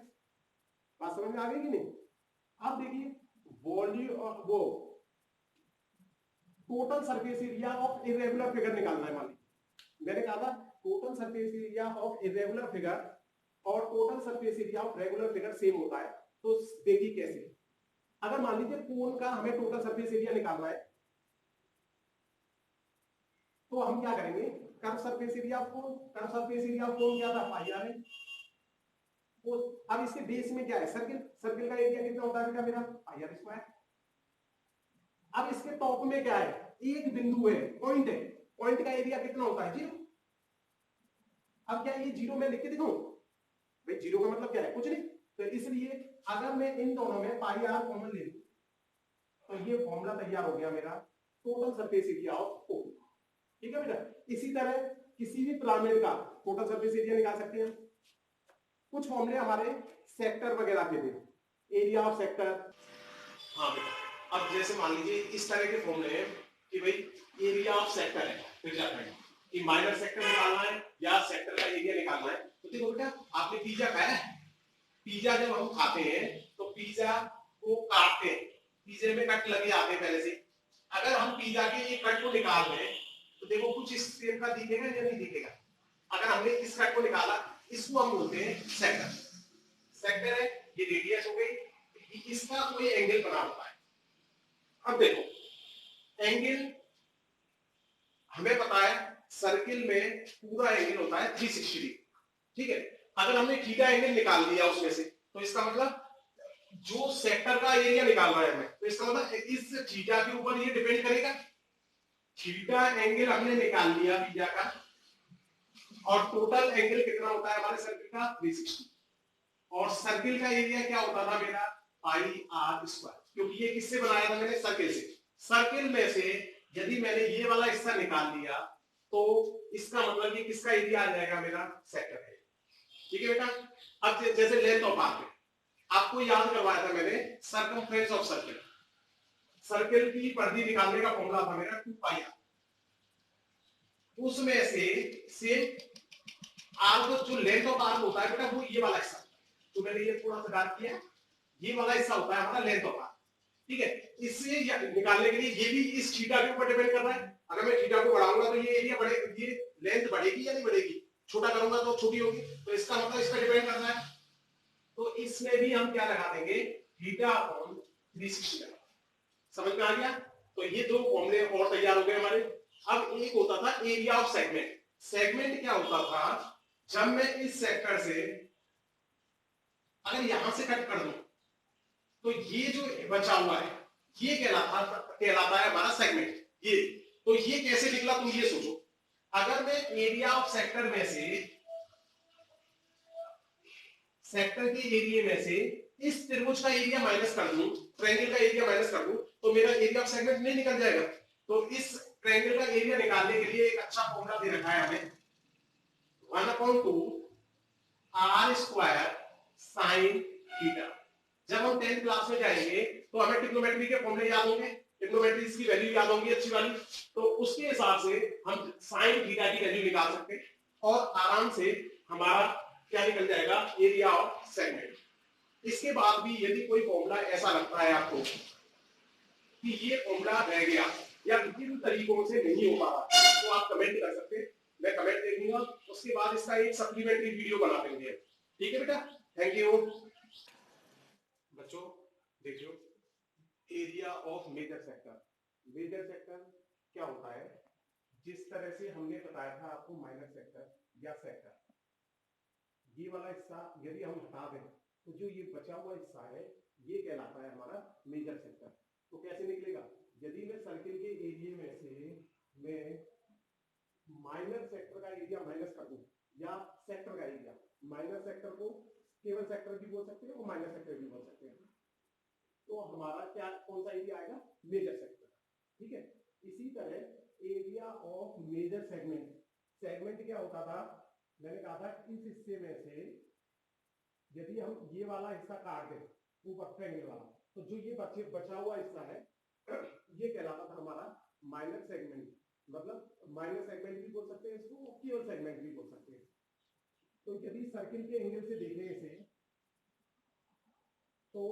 बात समझ में आ गई कि नहीं। अब देखिए वॉल्यूम, वो total surface area of irregular figure निकालना है। मान मैंने कहा था total surface area of irregular figure और total surface area of regular figure same होता है। तो देखिए कैसे, अगर मान लीजिए कोन का हमें टोटल सरफेस एरिया निकालना है तो हम क्या करेंगे, curve surface area of cone, curve surface area of cone क्या था पाई आर है। अब इसके बेस में क्या है, सर्किल, सर्किल का एरिया कितना होता है मेरा पाई आर स्क्वायर। अब इसके टॉप में क्या है, एक बिंदु है, पॉइंट है, पॉइंट का एरिया कितना होता है 0। अब क्या ये 0 में लिख के दिखाऊं, भाई 0 का मतलब क्या है, कुछ नहीं। तो इसलिए अगर मैं इन दोनों में पाई आर कॉमन ले लूं तो ये फॉर्मूला तैयार हो गया मेरा total surface area of cone. ठीक है बेटा। इसी तरह किसी भी पिरामिड का टोटल सरफेस एरिया निकाल सकते हैं। कुछ फॉर्मूले हमारे सेक्टर वगैरह के थे, एरिया ऑफ सेक्टर। हाँ बेटा, अब जैसे मान लीजिए इस तरह के फॉर्मूले हैं कि भाई एरिया ऑफ सेक्टर है, फिर क्या करेंगे कि माइनर सेक्टर निकालना है या सेक्टर का एरिया निकालना है। तो देखो बेटा, आपने पिज्जा खाया है, पिज्जा जब हम खाते हैं तो पिज्जा को काटते हैं, पिज्जे में कट लगे आते हैं पहले से। अगर हम पिज्जा के एक कट को निकाल रहे हैं तो देखो कुछ इस शेप का दिखेगा या नहीं दिखेगा। अगर हमने इस कट को निकाला, इसको हम बोलते हैं सेक्टर। सेक्टर है, ये रेडियस हो गई, इसका कोई एंगल बना होता है। अब देखो एंगल हमें पता है सर्किल में पूरा एंगल होता है 360 डिग्री, ठीक है। अगर हमने थीटा एंगल निकाल लिया उसमें से, तो इसका मतलब जो सेक्टर का एरिया निकाल रहा है हमें, तो इसका मतलब इस थीटा के ऊपर ये डिपेंड करेगा। थीटा एंगल हमने निकाल लिया थीटा का, और टोटल एंगल कितना होता है हमारे सर्किल का 360, और सर्किल का एरिया क्या होता था मेरा पाई आर स्क्वायर, क्योंकि ये किससे बनाया था मैंने सर्किल से। सर्किल में से यदि मैंने ये वाला हिस्सा निकाल लिया तो इसका मतलब ये किसका एरिया आ जाएगा मेरा सेक्टर है, ठीक है बेटा। अब जैसे लेंथ ऑफ आर्क आपको याद करवाया था मैंने सर्कमफ्रेंस ऑफ सर्किल, सर्किल की परिधि निकालने का फॉर्मूला था मेरा 2 पाई आर, उसमें से आर्क जो लेंथ ऑफ आर्क होता है बेटा वो ये वाला हिस्सा, तो मैंने ये थोड़ा सा डार्क किया, ये वाला हिस्सा होता है हमारा लेंथ ऑफ आर्क, ठीक है। इससे निकालने के लिए ये भी इस थीटा के ऊपर डिपेंड कर रहा है। अगर मैं थीटा को बढ़ाऊंगा तो ये एरिया बढ़े, ये लेंथ बढ़ेगी या नहीं बढ़ेगी, छोटा करूंगा तो छोटी होगी, तो इसका मतलब इस पर डिपेंड करता है। तो इसमें भी हम क्या लगा देंगे थीटा अपॉन 360 लगा, समझ में आ गया। तो ये दो फॉर्मूले और तैयार हो गए हमारे। अब एक होता था एरिया ऑफ सेगमेंट। सेगमेंट क्या होता था, जब मैं इस सेक्टर से अगर यहां से कट कर दूं तो ये जो बचा हुआ है ये कहलाता है हमारा सेगमेंट। ये तो ये कैसे निकला तुम ये सोचो। अगर मैं एरिया ऑफ सेक्टर में से, सेक्टर के एरिया में से इस त्रिभुज का एरिया माइनस कर दूं, ट्रायंगल का एरिया माइनस कर दूं, तो मेरा एरिया ऑफ सेगमेंट नहीं निकल जाएगा। तो इस ट्रायंगल का एरिया निकालने के लिए एक अच्छा फॉर्मूला दे रखा है हमें, 1/2 आर स्क्वायर साइन थीटा। जब हम 10th क्लास में जाएंगे तो हमें ट्रिग्नोमेट्री के फॉर्मूले याद होंगे, ट्रिग्नोमेट्री की वैल्यू याद होंगी अच्छी वाली, तो उसके हिसाब से हम साइन थीटा की वैल्यू निकाल सकते हैं और आराम से हमारा क्या निकल जाएगा एरिया ऑफ सेगमेंट। इसके बाद भी यदि कोई फॉर्मूला ऐसा लगता है आपको कि ये फॉर्मूला रह गया या किन तरीकों से नहीं हो पा रहा, तो आप कमेंट कर सकते हैं, मैं कमेंट देख लूंगा, उसके बाद इसका एक सप्लीमेंट्री वीडियो बना देंगे, ठीक है बेटा। थैंक यू बच्चों। देखियो area of major sector, major sector क्या होता है, जिस तरह से हमने बताया था आपको माइनर सेक्टर या सेक्टर, ये वाला हिस्सा यदि हम हटा दें तो जो ये बचा हुआ हिस्सा है ये कहलाता है हमारा मेजर सेक्टर। तो कैसे निकलेगा, यदि मैं सर्किल के एरिया में से मैं माइनर सेक्टर का एरिया माइनस कर दूं या सेक्टर का एरिया, माइनर सेक्टर को केवल सेक्टर भी बोल सकते हैं और माइनर सेक्टर भी बोल सकते हैं, तो हमारा क्या कौन सा एरिया आएगा मेजर सेक्टर, ठीक है। इसी तरह area of major segment, segment क्या होता था, मैंने कहा था इस हिस्से में से यदि हम ये वाला हिस्सा काट दें ऊपर ट्रायंगल वाला, तो जो ये बचा हुआ हिस्सा है ये कहलाता था हमारा माइनर सेगमेंट, मतलब माइनर सेगमेंट भी बोल सकते हैं इसको, केवल सेगमेंट भी बोल सकते हैं। तो यदि सर्किल के एंगल से देखें इसे, तो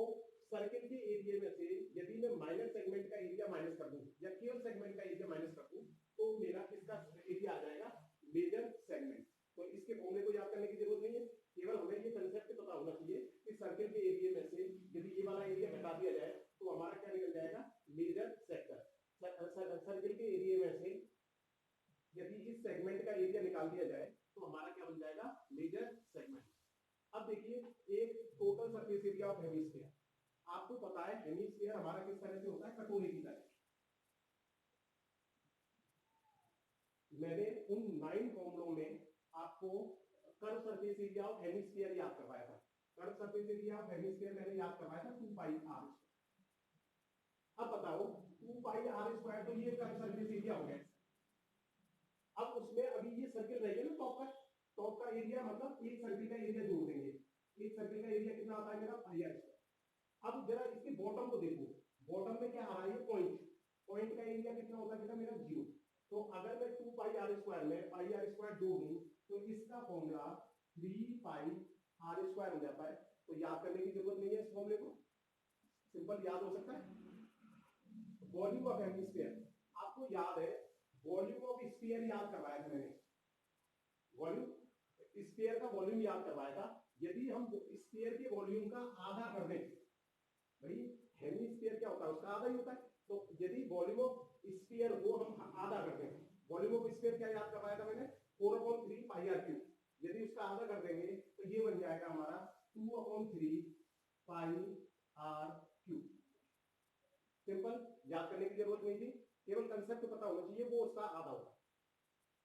सर्किल के एरिया में से यदि मैं माइनर सेगमेंट का एरिया माइनस कर दूं या केवल सेगमेंट का एरिया माइनस कर दूं, तो मेरा किसका एरिया आ जाएगा मेजर सेगमेंट। तो इसके फॉर्मूले को याद करने की जरूरत नहीं है, केवल हमें ये कंसेप्ट पता होना चाहिए कि सर्किल के एरिया में से यदि ये वाला एरिया हटा दिया जाए तो हमारा क्या निकल जाएगा मेजर सेक्टर। सर्किल के एरिया में से यदि इस सेगमेंट का एरिया निकाल दिया जाए तो हमारा क्या बन जाएगा मेजर सेगमेंट। अब देखिए एक total surface area of hemisphere, आपको पता है हेमिस्फीयर हमारा किस तरह से होता है, कटोरी की तरह। मैंने उन 9 फॉर्मूलों में आपको curve surface area of hemisphere याद करवाया था, curve surface area of hemisphere मैंने याद करवाया था 2 पाई आर। अब बताओ 2 पाई आर स्क्वायर, तो ये कर्व सरफेस एरिया हो गया। अब उसमें अभी ये सर्किल रहेगा ना टॉप का, टॉप का एरिया मतलब एक सर्किल का एरिया जोड़ देंगे, एक सर्किल का एरिया कितना आता है मेरा पाई आर स्क्वायर। अब जरा इसके बॉटम को देखो, बॉटम में क्या आ रहा है पॉइंट, पॉइंट का एरिया कितना होता है बेटा मेरा 0। तो अगर मैं 2 पाई आर स्क्वायर में पाई आर स्क्वायर जोड़ दूं तो इसका फॉर्मूला 3 पाई आर स्क्वायर हो जाता है। तो याद करने की जरूरत नहीं है इस फॉर्मूले को, सिंपल याद हो सकता है। वॉल्यूम ऑफ हेमिस्फीयर आपको याद है, वॉल्यूम ऑफ स्फीयर याद करवाया था मैंने, वॉल्यूम स्फीयर का वॉल्यूम याद करवाया था। यदि हम स्फीयर के वॉल्यूम का आधा कर दें, भाई हेमिस्फीयर क्या होता है उसका आधा ही होता है, तो यदि वॉल्यूम ऑफ स्फीयर को हम आधा कर दें वॉल्यूम ऑफ स्फीयर क्या याद करवाया था मैंने, 4/3 पाई आर क्यूब। यदि उसका आधा कर देंगे तो ये बन जाएगा हमारा 2/3 पाई आर क्यूब। सिंपल, याद करने की जरूरत नहीं थी, केवल कंसेप्ट पता होना चाहिए, वो उसका आधा होगा।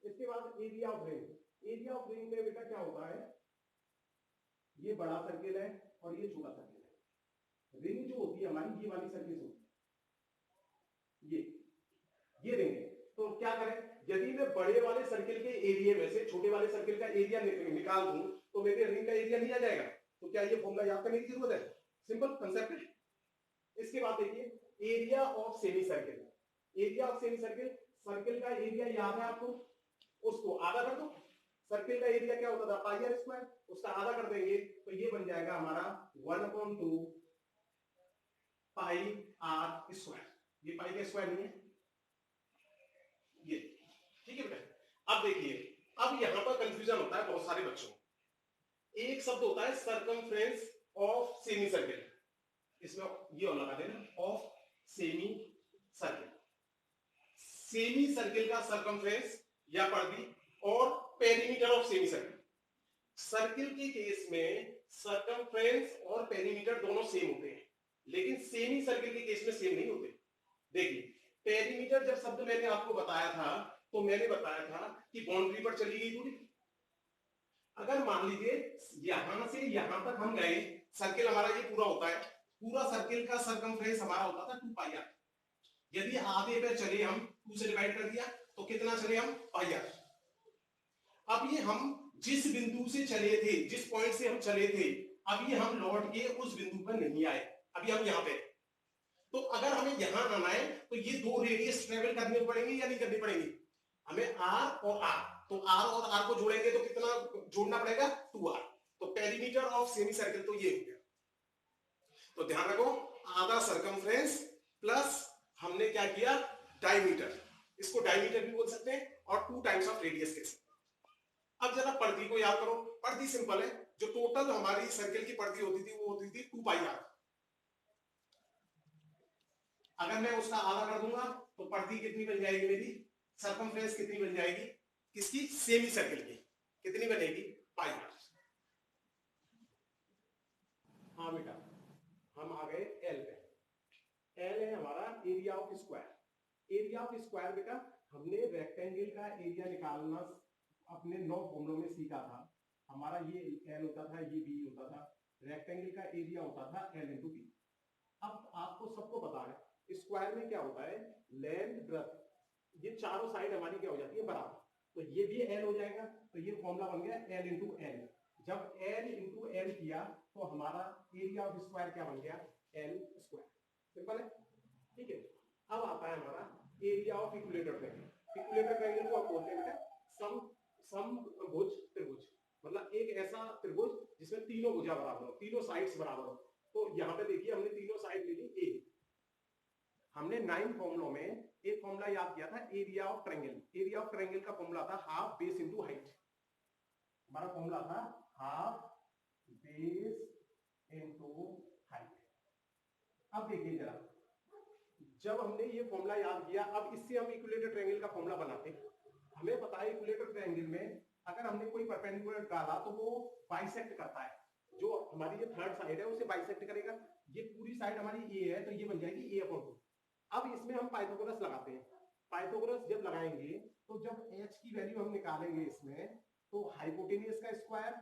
इसके बाद area of ring. Area of ring में बेटा क्या होता है, ये बड़ा सर्किल है और ये छोटा सर्किल है। रिंग जो होती है हमारी, ये वाली सर्किल होती है, ये रिंग है। तो क्या करें, यदि मैं बड़े वाले सर्किल के एरिया में से छोटे वाले सर्किल का एरिया निकाल दूं तो मेरे रिंग का एरिया नहीं आ जाएगा। तो क्या ये फॉर्मूला याद करने की जरूरत है, सिंपल कंसेप्ट है। इसके बाद देखिए area of semi circle. Area of semi circle, circle का एरिया याद है आपको, उसको आधा कर दो। सर्किल का एरिया क्या होता था, पाई आर स्क्वायर, उसका आधा कर देंगे तो ये बन जाएगा हमारा 1/2 पाई आर स्क्वायर। ये पाई का स्क्वायर नहीं है ये, ठीक है बेटा। अब देखिए, अब यहां पर कंफ्यूजन होता है बहुत सारे बच्चों को। एक शब्द होता है सरकमफ्रेंस ऑफ सेमी सर्किल, इसमें ये और लगा देना, of semi circle. Semi circle का सरकमफ्रेंस या परिधि और perimeter of semi circle. Circle के केस में सरकमफ्रेंस और पेरीमीटर दोनों सेम होते हैं, लेकिन सेमी सर्किल के केस में सेम नहीं होते। देखिए, पेरीमीटर जब शब्द मैंने आपको बताया था तो मैंने बताया था कि बाउंड्री पर चली गई दूरी। अगर मान लीजिए यहां से यहां तक हम गए, सर्किल हमारा ये पूरा होता है, पूरा सर्किल का सरकमफ्रेंस हमारा होता था 2 पाई आर। यदि आधे पे चले हम, 2 से डिवाइड कर दिया तो कितना चले हम, पाई आर। अब ये हम जिस बिंदु से चले थे, जिस पॉइंट से हम चले थे, अभी हम लौट के उस बिंदु पर नहीं आए, अभी हम यहां पे। तो अगर हमें यहां आना है तो ये दो रेडियस ट्रेवल करने पड़ेंगे या नहीं करनी पड़ेंगी, हमें आर और आर। तो आर और आर को जोड़ेंगे तो कितना जोड़ना पड़ेगा, 2r। तो पेरीमीटर ऑफ सेमी सर्किल तो ये हो गया। तो ध्यान रखो, आधा सरकमफ्रेंस प्लस हमने क्या किया, डायमीटर, इसको डायमीटर भी बोल सकते हैं, और 2 टाइम्स ऑफ रेडियस के साथ। अब जरा परिधि को याद करो। परिधि सिंपल है, जो टोटल हमारी सर्किल की परिधि होती थी वो होती थी 2 पाई आर। अगर मैं उसका आधा कर दूंगा तो परिधि कितनी बन जाएगी मेरी, सरकमफ्रेंस कितनी बन जाएगी, किसकी, सेमी सर्किल की, कितनी बनेगी, पाई आर। हाँ बेटा, हम आ गए एल पे। एल है हमारा area of square. Area of square बेटा, हमने रेक्टेंगल का एरिया निकालना अपने 9 फॉर्मूलों में सीखा था। हमारा ये एल होता था, ये बी होता था, रेक्टेंगल का एरिया होता था एल इंटू बी। अब आपको सबको पता है स्क्वायर में क्या होता है, लेंथ ब्रेड्थ, ये चारों साइड हमारी क्या हो जाती है, बराबर। तो ये भी एल हो जाएगा, तो ये फॉर्मूला बन गया एल इंटू एल। जब एल इंटू एल किया तो हमारा एरिया ऑफ स्क्वायर क्या बन गया, एल स्क्वायर। सिंपल है, ठीक है। अब आता है हमारा area of equilateral triangle. Equilateral triangle को आप बोलते हैं बेटा समभुज त्रिभुज, मतलब एक ऐसा त्रिभुज जिसमें तीनों भुजा बराबर हो, तीनों साइड्स बराबर हो। तो यहां पे देखिए हमने तीनों साइड ले ली ए। हमने 9 फॉर्मूलों में एक फॉर्मूला याद किया था area of triangle. Area of triangle का फॉर्मूला था हाफ बेस इंटू हाइट। हमारा फॉर्मूला था हाफ बेस इंटू हाइट। अब देखिए जरा, जब हमने ये फॉर्मूला याद किया, अब इससे हम इक्विलेटर ट्रायंगल का फॉर्मूला बनाते हैं। हमें पता है इक्विलेटर ट्रायंगल में अगर हमने कोई परपेंडिकुलर डाला तो वो बाइसेक्ट करता है, जो हमारी ये थर्ड साइड है उसे बाइसेक्ट करेगा। ये पूरी साइड हमारी ए है तो ये बन जाएगी a/2। अब इसमें हम पाइथागोरस लगाते हैं। पाइथागोरस जब लगाएंगे तो जब h की वैल्यू हम निकालेंगे इसमें, तो हाइपोटेनियस का स्क्वायर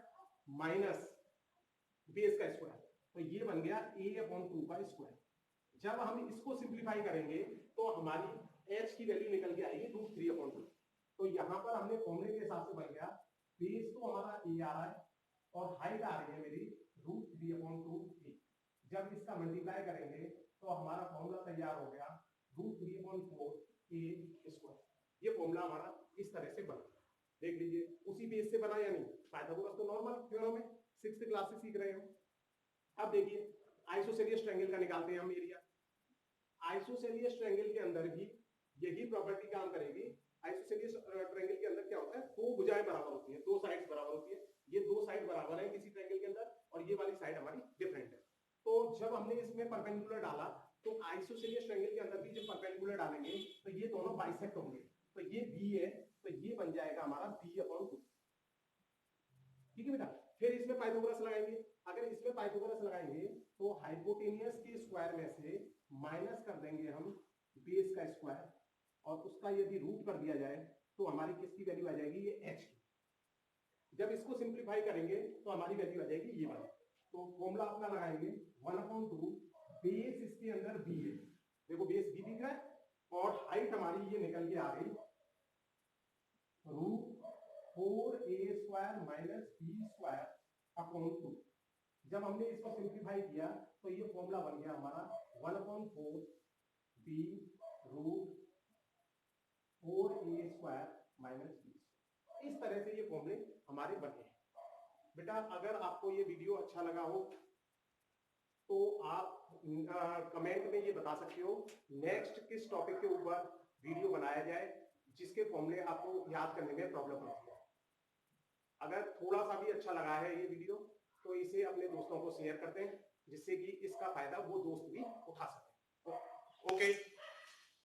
माइनस बेस का स्क्वायर, तो ये बन गया a/2 का स्क्वायर। जब हम इसको सिंप्लीफाई करेंगे तो हमारी h की वैल्यू निकल के आएगी √3/2। तो यहां पर हमने फॉर्मूले के हिसाब से बन गया, बेस तो हमारा a आ रहा है और हाइट आ रही है मेरी √3/2a। जब इसका मल्टीप्लाई करेंगे तो हमारा फॉर्मूला तैयार हो गया √3/4a²। ये फॉर्मूला हमारा इस तरह से बना। देख लीजिए उसी बेस से बना या नहीं। पाइथागोरस तो नॉर्मल थ्योरम है, 6th क्लास से सीख रहे हो। अब देखिए आइसोसेलियस ट्रायंगल का निकालते हैं हम एरिया। आइसोसेलियस ट्रायंगल के अंदर भी यही प्रॉपर्टी काम करेगी। आइसोसेलियस ट्रायंगल के अंदर क्या होता है, दो भुजाएं बराबर होती हैं, दो साइड्स बराबर होती है। ये दो साइड बराबर है किसी ट्रायंगल के अंदर और ये वाली साइड हमारी डिफरेंट है। तो जब हमने इसमें परपेंडिकुलर डाला तो आइसोसेलियस ट्रायंगल के अंदर भी जब परपेंडिकुलर डालेंगे तो ये दोनों बाइसेक्ट होंगे। तो ये बी है तो ये बन जाएगा हमारा b/2। ठीक है बेटा। फिर इसमें पाइथागोरस लगाएंगे। अगर इसमें पाइथागोरस लगाएंगे तो हाइपोटेनियस के स्क्वायर में से माइनस कर देंगे हम बेस का स्क्वायर, और उसका यदि रूट कर दिया जाए तो हमारी किसकी वैल्यू आ जाएगी, ये h की। जब इसको सिंप्लीफाई करेंगे तो हमारी वैल्यू आ जाएगी ये वाली। तो फॉर्मूला अपना लगाएंगे 1/2, बेस इसके अंदर b है, देखो बेस b दिख रहा है, और हाइट हमारी ये निकल के आ गई √4a² माइनस b²/2। जब हमने इसको सिंप्लीफाई किया तो ये फॉर्मूला बन गया हमारा 1/4 b √4a² माइनस b²। इस तरह से ये फॉर्मूले हमारे बने हैं। बेटा अगर आपको ये वीडियो अच्छा लगा हो तो आप कमेंट में ये बता सकते हो नेक्स्ट किस टॉपिक के ऊपर वीडियो बनाया जाए जिसके फॉर्मूले आपको याद करने में प्रॉब्लम होती है। अगर थोड़ा सा भी अच्छा लगा है ये वीडियो तो इसे अपने दोस्तों को शेयर करते हैं, जिससे कि इसका फायदा वो दोस्त भी उठा सके। ओके।